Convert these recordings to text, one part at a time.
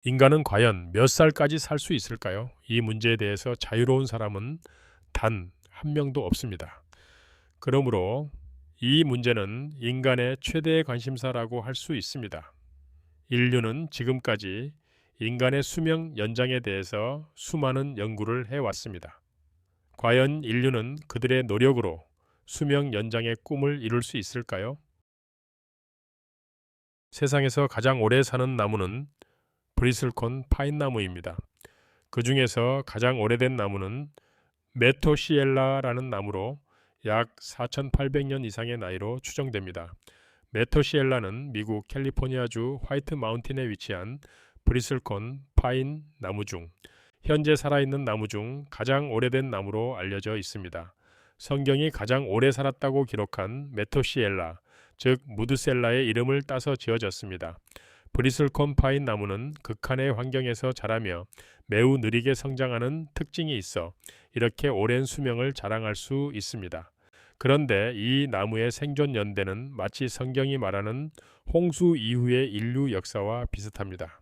인간은 과연 몇 살까지 살 수 있을까요? 이 문제에 대해서 자유로운 사람은 단 한 명도 없습니다. 그러므로 이 문제는 인간의 최대 관심사라고 할 수 있습니다. 인류는 지금까지 인간의 수명 연장에 대해서 수많은 연구를 해왔습니다. 과연 인류는 그들의 노력으로 수명 연장의 꿈을 이룰 수 있을까요? 세상에서 가장 오래 사는 나무는 브리슬콘 파인나무입니다. 그 중에서 가장 오래된 나무는 메토시엘라라는 나무로 약 4,800년 이상의 나이로 추정됩니다. 메토시엘라는 미국 캘리포니아주 화이트 마운틴에 위치한 브리슬콘 파인 나무 중 현재 살아있는 나무 중 가장 오래된 나무로 알려져 있습니다. 성경이 가장 오래 살았다고 기록한 메토시엘라, 즉 무드셀라의 이름을 따서 지어졌습니다. 브리슬콘 파인 나무는 극한의 환경에서 자라며 매우 느리게 성장하는 특징이 있어 이렇게 오랜 수명을 자랑할 수 있습니다. 그런데 이 나무의 생존 연대는 마치 성경이 말하는 홍수 이후의 인류 역사와 비슷합니다.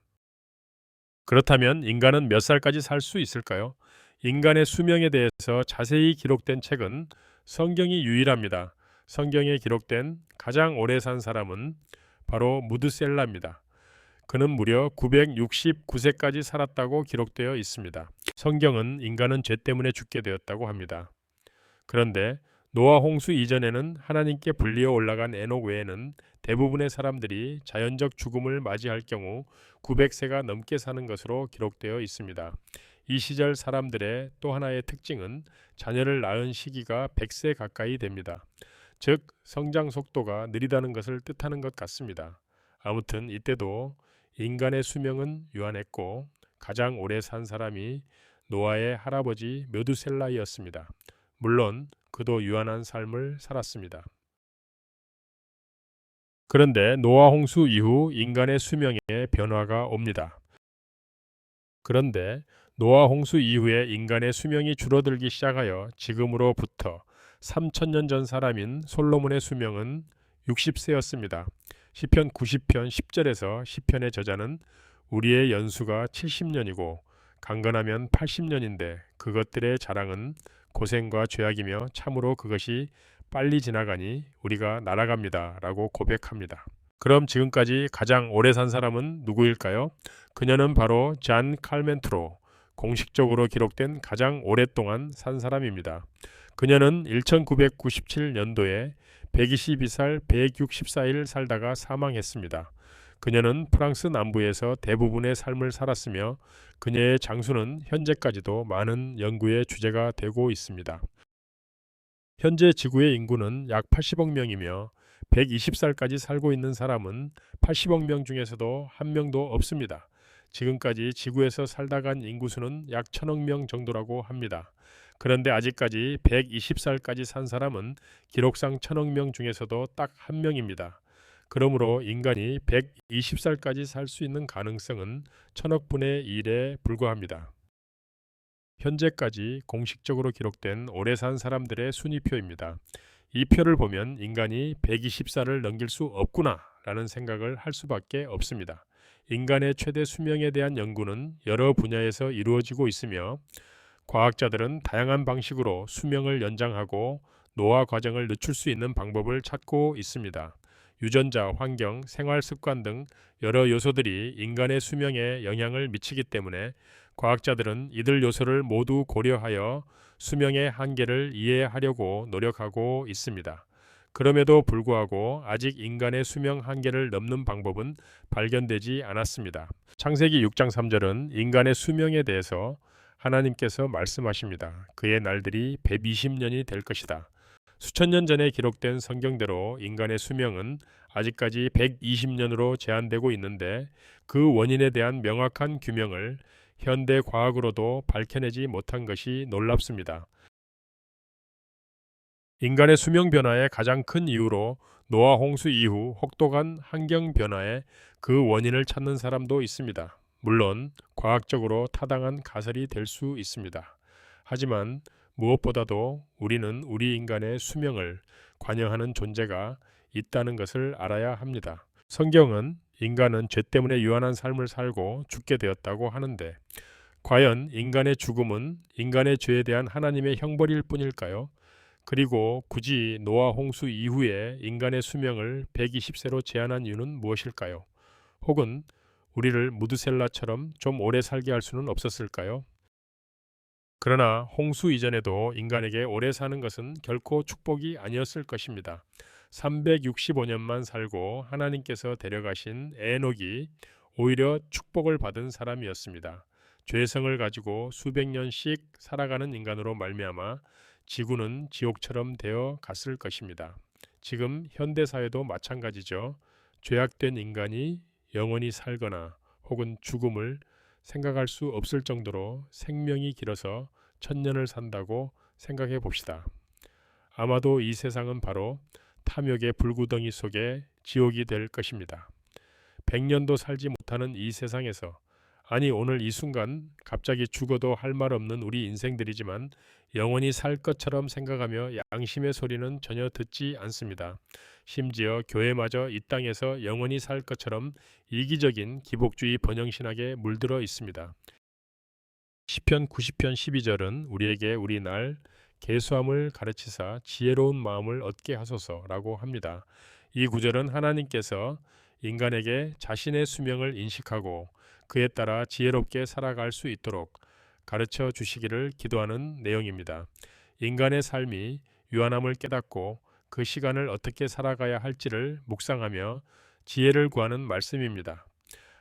그렇다면 인간은 몇 살까지 살 수 있을까요? 인간의 수명에 대해서 자세히 기록된 책은 성경이 유일합니다. 성경에 기록된 가장 오래 산 사람은 바로 무드셀라입니다. 그는 무려 969세까지 살았다고 기록되어 있습니다. 성경은 인간은 죄 때문에 죽게 되었다고 합니다. 그런데 노아 홍수 이전에는 하나님께 불리어 올라간 에녹 외에는 대부분의 사람들이 자연적 죽음을 맞이할 경우 900세가 넘게 사는 것으로 기록되어 있습니다. 이 시절 사람들의 또 하나의 특징은 자녀를 낳은 시기가 100세 가까이 됩니다. 즉 성장 속도가 느리다는 것을 뜻하는 것 같습니다. 아무튼 이때도 인간의 수명은 유한했고 가장 오래 산 사람이 노아의 할아버지 메두셀라이었습니다. 물론 그도 유한한 삶을 살았습니다. 그런데 노아 홍수 이후 인간의 수명에 변화가 옵니다. 그런데 노아 홍수 이후에 인간의 수명이 줄어들기 시작하여 지금으로부터 3천년 전 사람인 솔로몬의 수명은 60세였습니다. 시편 90편 10절에서 시편의 저자는 우리의 연수가 70년이고 강건하면 80년인데 그것들의 자랑은 고생과 죄악이며 참으로 그것이 빨리 지나가니 우리가 날아갑니다 라고 고백합니다. 그럼 지금까지 가장 오래 산 사람은 누구일까요? 그녀는 바로 잔 칼멘트로, 공식적으로 기록된 가장 오랫동안 산 사람입니다. 그녀는 1997년도에 122살 164일 살다가 사망했습니다. 그녀는 프랑스 남부에서 대부분의 삶을 살았으며 그녀의 장수는 현재까지도 많은 연구의 주제가 되고 있습니다. 현재 지구의 인구는 약 80억 명이며 120살까지 살고 있는 사람은 80억 명 중에서도 한 명도 없습니다. 지금까지 지구에서 살다 간 인구수는 약 1000억 명 정도라고 합니다. 그런데 아직까지 120살까지 산 사람은 기록상 1000억 명 중에서도 딱 한 명입니다. 그러므로 인간이 120살까지 살 수 있는 가능성은 1000억 분의 1에 불과합니다. 현재까지 공식적으로 기록된 오래 산 사람들의 순위표입니다. 이 표를 보면 인간이 120살을 넘길 수 없구나 라는 생각을 할 수밖에 없습니다. 인간의 최대 수명에 대한 연구는 여러 분야에서 이루어지고 있으며 과학자들은 다양한 방식으로 수명을 연장하고 노화 과정을 늦출 수 있는 방법을 찾고 있습니다. 유전자, 환경, 생활 습관 등 여러 요소들이 인간의 수명에 영향을 미치기 때문에 과학자들은 이들 요소를 모두 고려하여 수명의 한계를 이해하려고 노력하고 있습니다. 그럼에도 불구하고 아직 인간의 수명 한계를 넘는 방법은 발견되지 않았습니다. 창세기 6장 3절은 인간의 수명에 대해서 하나님께서 말씀하십니다. 그의 날들이 120년이 될 것이다. 수천 년 전에 기록된 성경대로 인간의 수명은 아직까지 120년으로 제한되고 있는데 그 원인에 대한 명확한 규명을 현대 과학으로도 밝혀내지 못한 것이 놀랍습니다. 인간의 수명 변화의 가장 큰 이유로 노아 홍수 이후 혹독한 환경 변화의 그 원인을 찾는 사람도 있습니다. 물론 과학적으로 타당한 가설이 될 수 있습니다. 하지만 무엇보다도 우리는 우리 인간의 수명을 관여하는 존재가 있다는 것을 알아야 합니다. 성경은 인간은 죄 때문에 유한한 삶을 살고 죽게 되었다고 하는데 과연 인간의 죽음은 인간의 죄에 대한 하나님의 형벌일 뿐일까요? 그리고 굳이 노아 홍수 이후에 인간의 수명을 120세로 제한한 이유는 무엇일까요? 혹은 우리를 무드셀라처럼 좀 오래 살게 할 수는 없었을까요? 그러나 홍수 이전에도 인간에게 오래 사는 것은 결코 축복이 아니었을 것입니다. 365년만 살고 하나님께서 데려가신 에녹이 오히려 축복을 받은 사람이었습니다. 죄성을 가지고 수백 년씩 살아가는 인간으로 말미암아 지구는 지옥처럼 되어 갔을 것입니다. 지금 현대 사회도 마찬가지죠. 죄악된 인간이 영원히 살거나 혹은 죽음을 생각할 수 없을 정도로 생명이 길어서 천년을 산다고 생각해 봅시다. 아마도 이 세상은 바로 탐욕의 불구덩이 속에 지옥이 될 것입니다. 100년도 살지 못하는 이 세상에서 아니 오늘 이 순간 갑자기 죽어도 할 말 없는 우리 인생들이지만 영원히 살 것처럼 생각하며 양심의 소리는 전혀 듣지 않습니다. 심지어 교회마저 이 땅에서 영원히 살 것처럼 이기적인 기복주의 번영신학에 물들어 있습니다. 시편 90편 12절은 우리에게 우리 날 계수함을 가르치사 지혜로운 마음을 얻게 하소서라고 합니다. 이 구절은 하나님께서 인간에게 자신의 수명을 인식하고 그에 따라 지혜롭게 살아갈 수 있도록 가르쳐 주시기를 기도하는 내용입니다. 인간의 삶이 유한함을 깨닫고 그 시간을 어떻게 살아가야 할지를 묵상하며 지혜를 구하는 말씀입니다.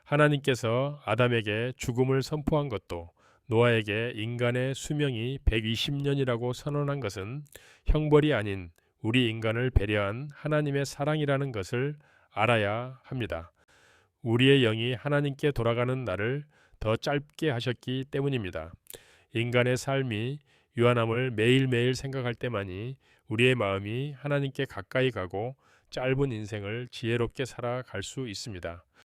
하나님께서 아담에게 죽음을 선포한 것도 노아에게 인간의 수명이 120년이라고 선언한 것은 형벌이 아닌 우리 인간을 배려한 하나님의 사랑이라는 것을 알아야 합니다. 우리의 영이 하나님께 돌아가는 날을 더 짧게 하셨기 때문입니다. 인간의 삶이 유한함을 매일매일 생각할 때만이 우리의 마음이 하나님께 가까이 가고 짧은 인생을 지혜롭게 살아갈 수 있습니다.